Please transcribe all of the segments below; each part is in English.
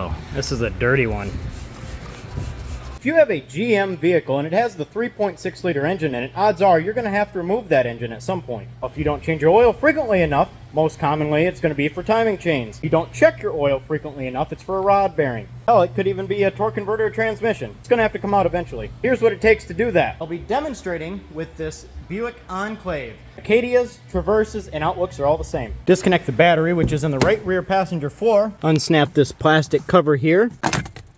wow, this is a dirty one. If you have a GM vehicle and it has the 3.6 liter engine in it, odds are you're going to have to remove that engine at some point. If you don't change your oil frequently enough, most commonly it's going to be for timing chains. If you don't check your oil frequently enough, it's for a rod bearing. Hell, it could even be a torque converter or transmission. It's going to have to come out eventually. Here's what it takes to do that. I'll be demonstrating with this Buick Enclave. Acadias, Traverses, and Outlooks are all the same. Disconnect the battery, which is in the right rear passenger floor. Unsnap this plastic cover here.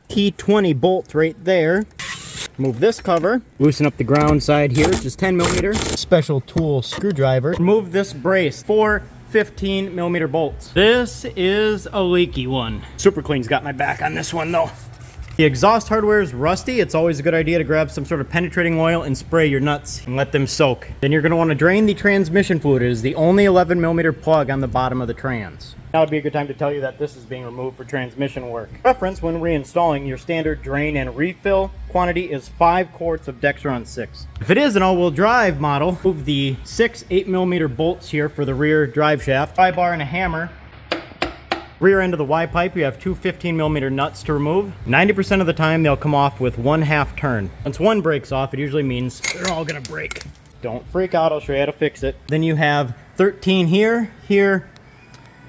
T20 bolt right there. Remove this cover. Loosen up the ground side here, which is 10 millimeter. Special tool screwdriver. Remove this brace. 4 15 millimeter bolts. This is a leaky one. Super Clean's got my back on this one though. The exhaust hardware is rusty. It's always a good idea to grab some sort of penetrating oil and spray your nuts and let them soak. Then you're going to want to drain the transmission fluid. It is the only 11 millimeter plug on the bottom of the trans. Now would be a good time to tell you that this is being removed for transmission work. Reference when reinstalling, your standard drain and refill quantity is 5 quarts of Dexron 6. If it is an all-wheel drive model, move the 6 8mm bolts here for the rear drive shaft, pry bar and a hammer. Rear end of the Y pipe, you have 2 15mm nuts to remove. 90% of the time they'll come off with 1/2 turn. Once one breaks off, it usually means they're all gonna break. Don't freak out, I'll show you how to fix it. Then you have 13 here, here,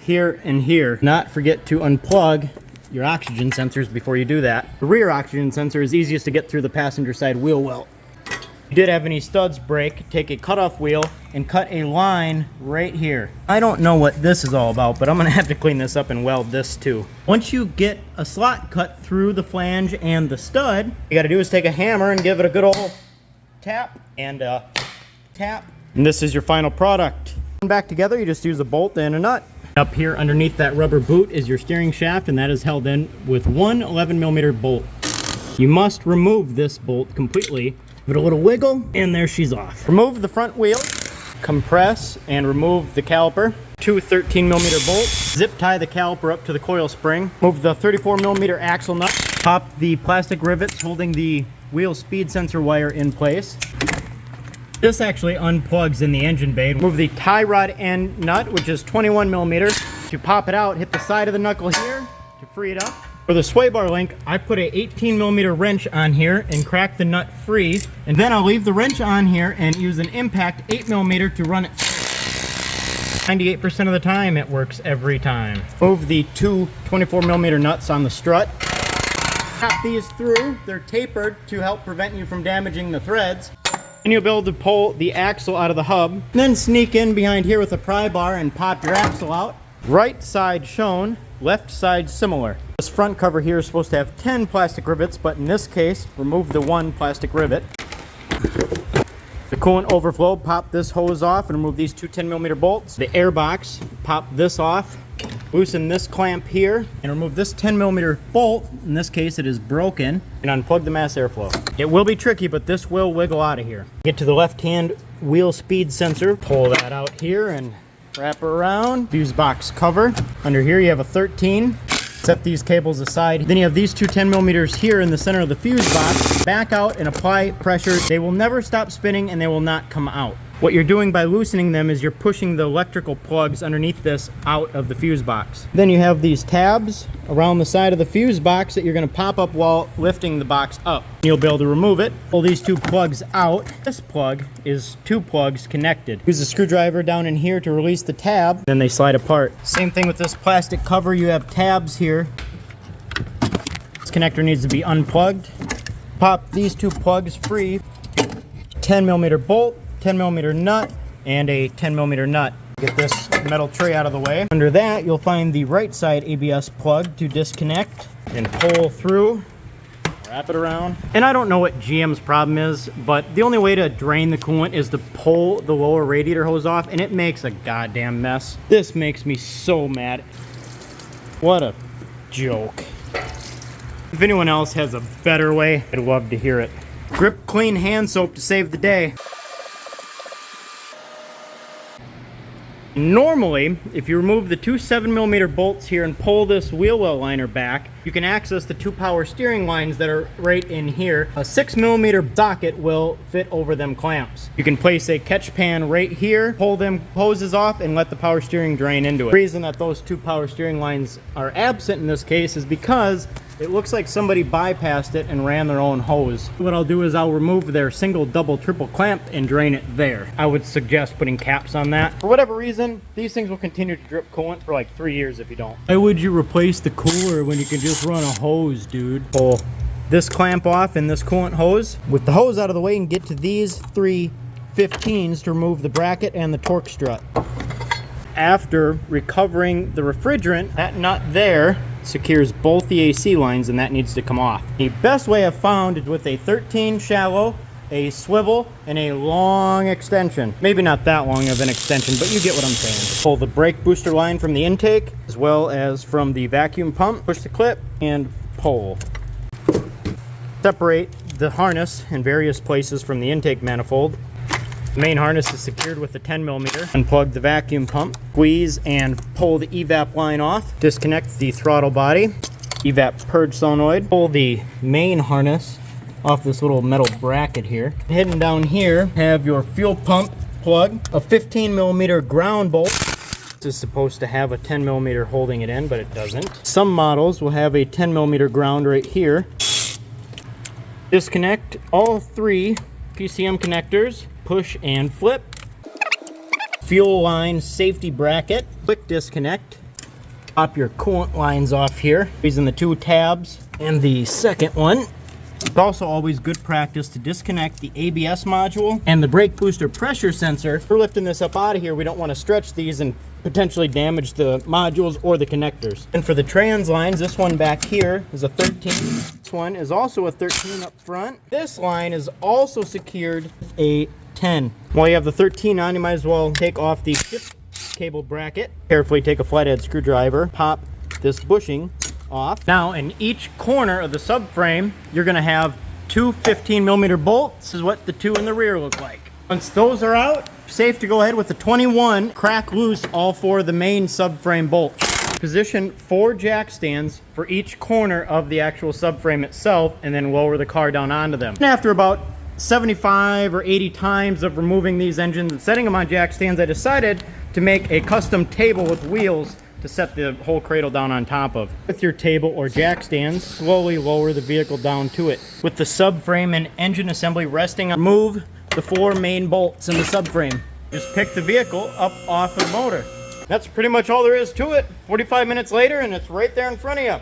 here, and here. Not forget to unplug your oxygen sensors before you do that. The rear oxygen sensor is easiest to get through the passenger side wheel well. If you did have any studs break, take a cutoff wheel and cut a line right here. I don't know what this is all about, but I'm gonna have to clean this up and weld this too. Once you get a slot cut through the flange and the stud, you gotta do is take a hammer and give it a good old tap and tap. And this is your final product. Back together, you just use a bolt and a nut. Up here underneath that rubber boot is your steering shaft, and that is held in with one 11mm bolt. You must remove this bolt completely. Give it a little wiggle, and there she's off. Remove the front wheel, compress, and remove the caliper. 2 13mm bolts. Zip tie the caliper up to the coil spring. Move the 34mm axle nut. Pop the plastic rivets holding the wheel speed sensor wire in place. This actually unplugs in the engine bay. Move the tie rod end nut, which is 21mm. To pop it out, hit the side of the knuckle here to free it up. For the sway bar link, I put a 18mm wrench on here and crack the nut free. And then I'll leave the wrench on here and use an impact 8mm to run it free. 98% of the time, it works every time. Move the 2 24mm nuts on the strut. Pop these through. They're tapered to help prevent you from damaging the threads. And you'll be able to pull the axle out of the hub. Then sneak in behind here with a pry bar and pop your axle out. Right side shown, left side similar. This front cover here is supposed to have 10 plastic rivets, but in this case, remove the 1 plastic rivet. The coolant overflow, pop this hose off and remove these 2 10mm bolts. The air box, pop this off. Loosen this clamp here and remove this 10mm bolt. In this case, it is broken. And unplug the mass airflow. It will be tricky, but this will wiggle out of here. Get to the left-hand wheel speed sensor. Pull that out here and wrap her around. Fuse box cover. Under here, you have a 13. Set these cables aside. Then you have these 2 10mm here in the center of the fuse box. Back out and apply pressure. They will never stop spinning and they will not come out. What you're doing by loosening them is you're pushing the electrical plugs underneath this out of the fuse box. Then you have these tabs around the side of the fuse box that you're going to pop up while lifting the box up. You'll be able to remove it. Pull these 2 plugs out. This plug is 2 plugs connected. Use a screwdriver down in here to release the tab. Then they slide apart. Same thing with this plastic cover. You have tabs here. This connector needs to be unplugged. Pop these 2 plugs free. 10mm bolt. 10mm nut and a 10mm nut. Get this metal tray out of the way. Under that, you'll find the right side ABS plug to disconnect and pull through, wrap it around. And I don't know what GM's problem is, but the only way to drain the coolant is to pull the lower radiator hose off, and it makes a goddamn mess. This makes me so mad. What a joke. If anyone else has a better way, I'd love to hear it. Grip Clean hand soap to save the day. Normally, if you remove the two 7mm bolts here and pull this wheel well liner back, you can access the two power steering lines that are right in here. A 6mm socket will fit over them clamps. You can place a catch pan right here, pull them hoses off, and let the power steering drain into it. The reason that those two power steering lines are absent in this case is because it looks like somebody bypassed it and ran their own hose. What I'll do is I'll remove their single, double, triple clamp and drain it there. I would suggest putting caps on that. For whatever reason, these things will continue to drip coolant for like 3 years if you don't. Why would you replace the cooler when you can just run a hose, dude? Pull this clamp off and this coolant hose. With the hose out of the way, you can get to these 3 15s to remove the bracket and the torque strut. After recovering the refrigerant, that nut there secures both the AC lines, and that needs to come off. The best way I've found is with a 13 shallow, a swivel, and a long extension. Maybe not that long of an extension, but you get what I'm saying. Pull the brake booster line from the intake as well as from the vacuum pump. Push the clip and pull. Separate the harness in various places from the intake manifold. The main harness is secured with a 10mm. Unplug the vacuum pump, squeeze and pull the evap line off. Disconnect the throttle body, evap purge solenoid. Pull the main harness off this little metal bracket here. Hidden down here, have your fuel pump plug, a 15mm ground bolt. This is supposed to have a 10mm holding it in, but it doesn't. Some models will have a 10mm ground right here. Disconnect all 3 PCM connectors. Push and flip. Fuel line safety bracket. Quick disconnect. Pop your coolant lines off here using the 2 tabs and the second one. It's also always good practice to disconnect the ABS module and the brake booster pressure sensor. If we're lifting this up out of here, we don't want to stretch these and potentially damage the modules or the connectors. And for the trans lines, this one back here is a 13. This one is also a 13 up front. This line is also secured with a 10. While you have the 13 on, you might as well take off the shift cable bracket. Carefully take a flathead screwdriver, pop this bushing off. Now in each corner of the subframe, you're gonna have 2 15mm bolts. This is what the 2 in the rear look like. Once those are out, safe to go ahead with the 21, crack loose all 4 of the main subframe bolts. Position 4 jack stands for each corner of the actual subframe itself, and then lower the car down onto them. And after about 75 or 80 times of removing these engines and setting them on jack stands, I decided to make a custom table with wheels to set the whole cradle down on top of. With your table or jack stands, slowly lower the vehicle down to it. With the subframe and engine assembly resting on, remove the 4 main bolts in the subframe. Just pick the vehicle up off the motor. That's pretty much all there is to it. 45 minutes later and it's right there in front of you.